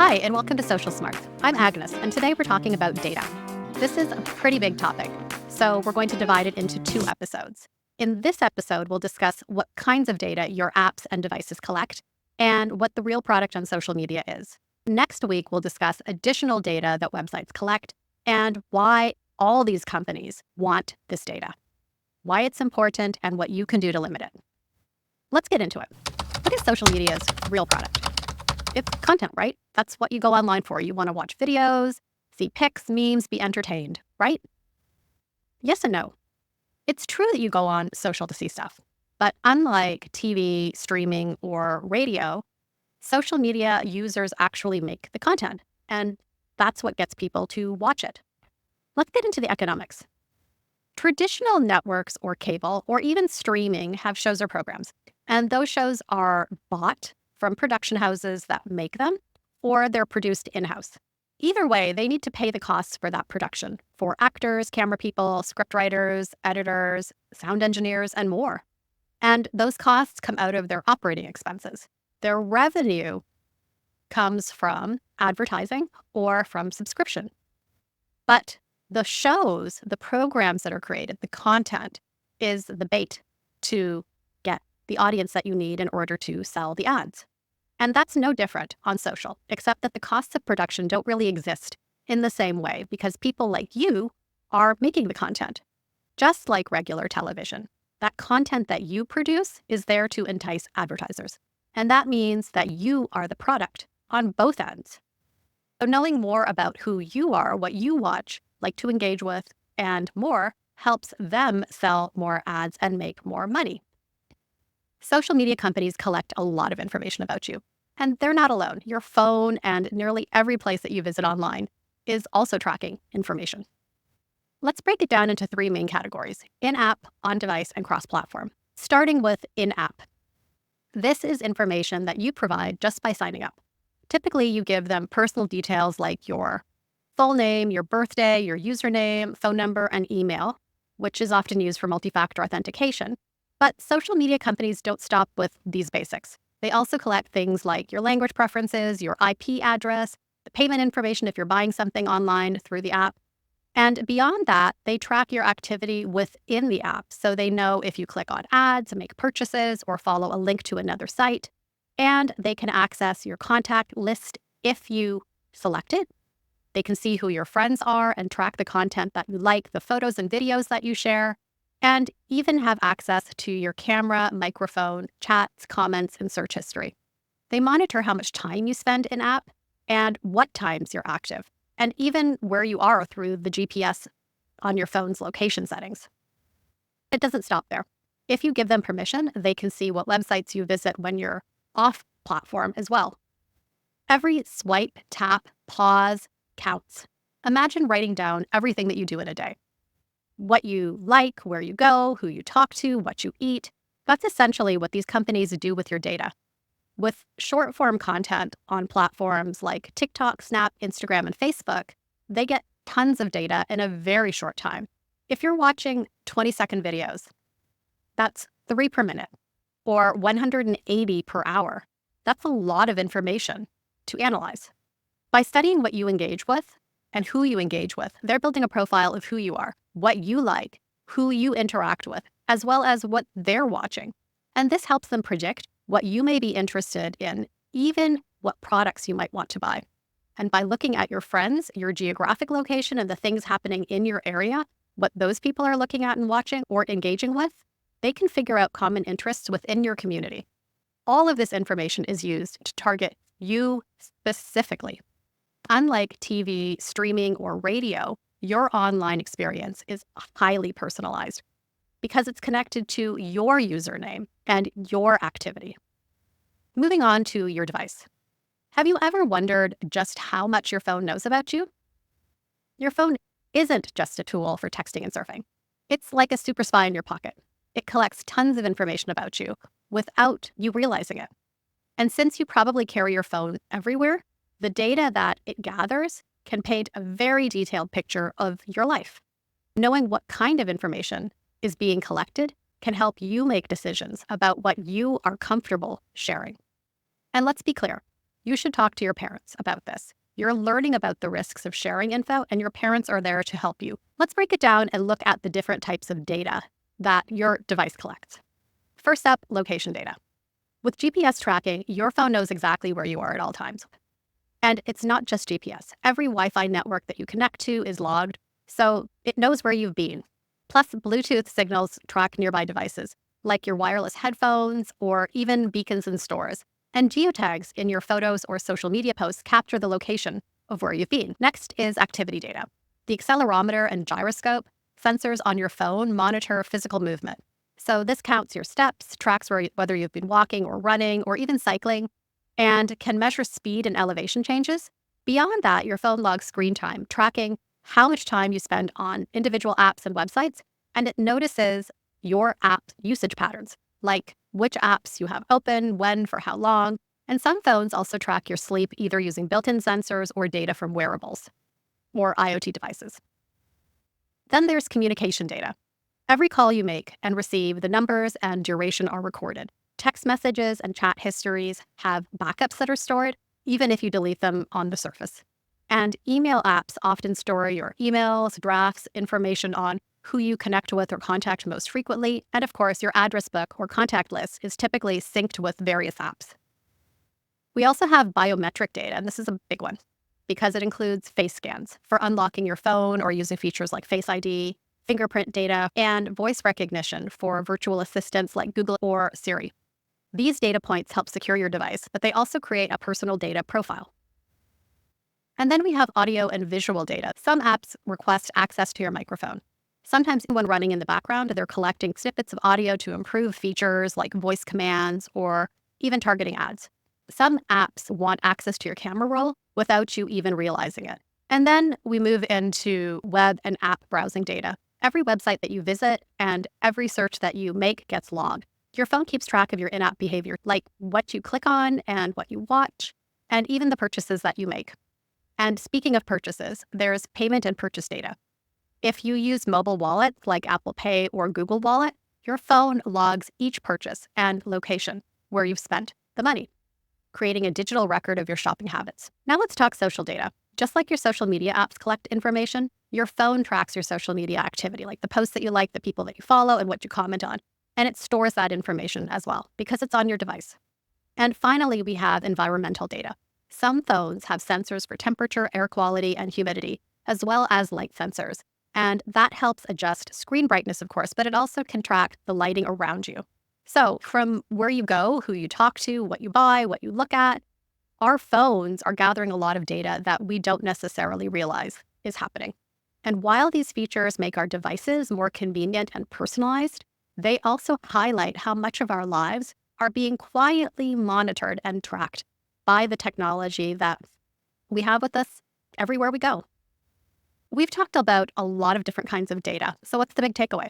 Hi, and welcome to Social Smarts. I'm Agnes, and today we're talking about data. This is a pretty big topic, so we're going to divide it into 2 episodes. In this episode, we'll discuss what kinds of data your apps and devices collect and what the real product on social media is. Next week, we'll discuss additional data that websites collect and why all these companies want this data, why it's important, and what you can do to limit it. Let's get into it. What is social media's real product? It's content, right? That's what you go online for. You want to watch videos, see pics, memes, be entertained, right? Yes and no. It's true that you go on social to see stuff, but unlike TV, streaming, or radio, social media users actually make the content, and that's what gets people to watch it. Let's get into the economics. Traditional networks or cable or even streaming have shows or programs, and those shows are bought from production houses that make them, or they're produced in-house. Either way, they need to pay the costs for that production for actors, camera people, scriptwriters, editors, sound engineers, and more. And those costs come out of their operating expenses. Their revenue comes from advertising or from subscription. But the shows, the programs that are created, the content is the bait to get the audience that you need in order to sell the ads. And that's no different on social, except that the costs of production don't really exist in the same way because people like you are making the content. Just like regular television, that content that you produce is there to entice advertisers. And that means that you are the product on both ends. So knowing more about who you are, what you watch, like to engage with, and more helps them sell more ads and make more money. Social media companies collect a lot of information about you, and they're not alone. Your phone and nearly every place that you visit online is also tracking information. Let's break it down into 3 main categories: in-app, on-device, and cross-platform. Starting with in-app. This is information that you provide just by signing up. Typically, you give them personal details like your full name, your birthday, your username, phone number, and email, which is often used for multi-factor authentication. But social media companies don't stop with these basics. They also collect things like your language preferences, your IP address, the payment information if you're buying something online through the app. And beyond that, they track your activity within the app. So they know if you click on ads, make purchases, or follow a link to another site. And they can access your contact list if you select it. They can see who your friends are and track the content that you like, the photos and videos that you share, and even have access to your camera, microphone, chats, comments, and search history. They monitor how much time you spend in-app and what times you're active, and even where you are through the GPS on your phone's location settings. It doesn't stop there. If you give them permission, they can see what websites you visit when you're off-platform as well. Every swipe, tap, pause counts. Imagine writing down everything that you do in a day. What you like, where you go, who you talk to, what you eat. That's essentially what these companies do with your data. With short-form content on platforms like TikTok, Snap, Instagram, and Facebook, they get tons of data in a very short time. If you're watching 20-second videos, that's 3 per minute, or 180 per hour. That's a lot of information to analyze. By studying what you engage with and who you engage with, they're building a profile of who you are, what you like, who you interact with, as well as what they're watching. And this helps them predict what you may be interested in, even what products you might want to buy. And by looking at your friends, your geographic location, and the things happening in your area, what those people are looking at and watching or engaging with, they can figure out common interests within your community. All of this information is used to target you specifically. Unlike TV, streaming, or radio, your online experience is highly personalized because it's connected to your username and your activity. Moving on to your device. Have you ever wondered just how much your phone knows about you? Your phone isn't just a tool for texting and surfing. It's like a super spy in your pocket. It collects tons of information about you without you realizing it. And since you probably carry your phone everywhere, the data that it gathers can paint a very detailed picture of your life. Knowing what kind of information is being collected can help you make decisions about what you are comfortable sharing. And let's be clear, You should talk to your parents about this. You're learning about the risks of sharing info, and your parents are there to help you. Let's break it down and look at the different types of data that your device collects. First up, location data. With GPS tracking, your phone knows exactly where you are at all times. And it's not just GPS. Every Wi-Fi network that you connect to is logged, so it knows where you've been. Plus, Bluetooth signals track nearby devices, like your wireless headphones or even beacons in stores. And geotags in your photos or social media posts capture the location of where you've been. Next is activity data. The accelerometer and gyroscope sensors on your phone monitor physical movement. So this counts your steps, tracks whether you've been walking or running or even cycling, and can measure speed and elevation changes. Beyond that, your phone logs screen time, tracking how much time you spend on individual apps and websites, and it notices your app usage patterns, like which apps you have open, when, for how long. And some phones also track your sleep, either using built-in sensors or data from wearables or IoT devices. Then there's communication data. Every call you make and receive, the numbers and duration are recorded. Text messages and chat histories have backups that are stored, even if you delete them on the surface. And email apps often store your emails, drafts, information on who you connect with or contact most frequently. And of course, your address book or contact list is typically synced with various apps. We also have biometric data, and this is a big one because it includes face scans for unlocking your phone or using features like Face ID, fingerprint data, and voice recognition for virtual assistants like Google or Siri. These data points help secure your device, but they also create a personal data profile. And then we have audio and visual data. Some apps request access to your microphone. Sometimes when running in the background, they're collecting snippets of audio to improve features like voice commands or even targeting ads. Some apps want access to your camera roll without you even realizing it. And then we move into web and app browsing data. Every website that you visit and every search that you make gets logged. Your phone keeps track of your in-app behavior, like what you click on and what you watch, and even the purchases that you make. And speaking of purchases, there's payment and purchase data. If you use mobile wallets like Apple Pay or Google Wallet, your phone logs each purchase and location where you've spent the money, creating a digital record of your shopping habits. Now let's talk social data. Just like your social media apps collect information, your phone tracks your social media activity, like the posts that you like, the people that you follow, and what you comment on. And it stores that information as well because it's on your device. And finally, we have environmental data. Some phones have sensors for temperature, air quality, and humidity, as well as light sensors. And that helps adjust screen brightness, of course, but it also can track the lighting around you. So from where you go, who you talk to, what you buy, what you look at, our phones are gathering a lot of data that we don't necessarily realize is happening. And while these features make our devices more convenient and personalized, they also highlight how much of our lives are being quietly monitored and tracked by the technology that we have with us everywhere we go. We've talked about a lot of different kinds of data. So what's the big takeaway?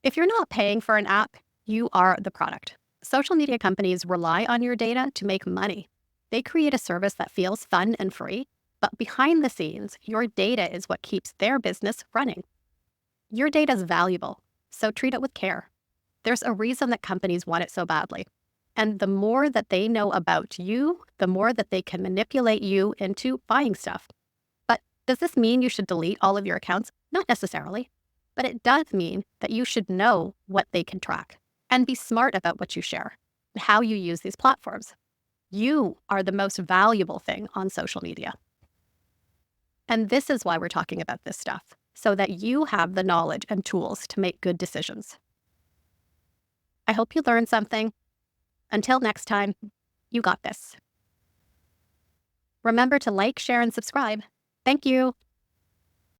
If you're not paying for an app, you are the product. Social media companies rely on your data to make money. They create a service that feels fun and free, but behind the scenes, your data is what keeps their business running. Your data is valuable, so treat it with care. There's a reason that companies want it so badly. And the more that they know about you, the more that they can manipulate you into buying stuff. But does this mean you should delete all of your accounts? Not necessarily. But it does mean that you should know what they can track and be smart about what you share and how you use these platforms. You are the most valuable thing on social media. And this is why we're talking about this stuff, so that you have the knowledge and tools to make good decisions. I hope you learned something. Until next time, you got this. Remember to like, share, and subscribe. Thank you.